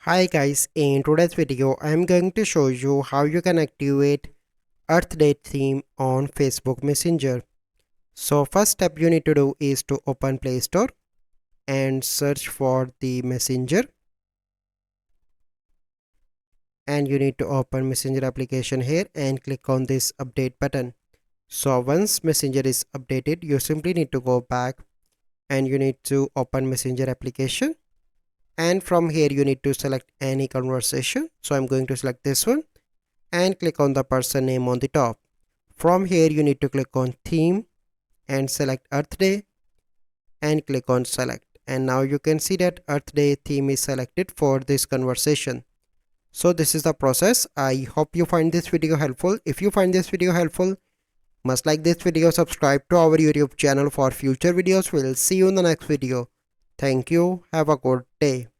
Hi guys, in today's video I am going to show you how you can activate Earth Day theme on Facebook Messenger. So first step you need to do is to open Play Store and search for the Messenger, and you need to open Messenger application here and click on this update button. So once Messenger is updated, you simply need to go back and you need to open Messenger application, and from here you need to select any conversation. So I'm going to select this one and click on the person name on the top. From here you need to click on theme and select Earth Day and click on select, and now you can see that Earth Day theme is selected for this conversation. So this is the process. I hope you find this video helpful. If you find this video helpful, must like this video, subscribe to our YouTube channel for future videos. We'll see you in the next video. Thank you. Have a good day.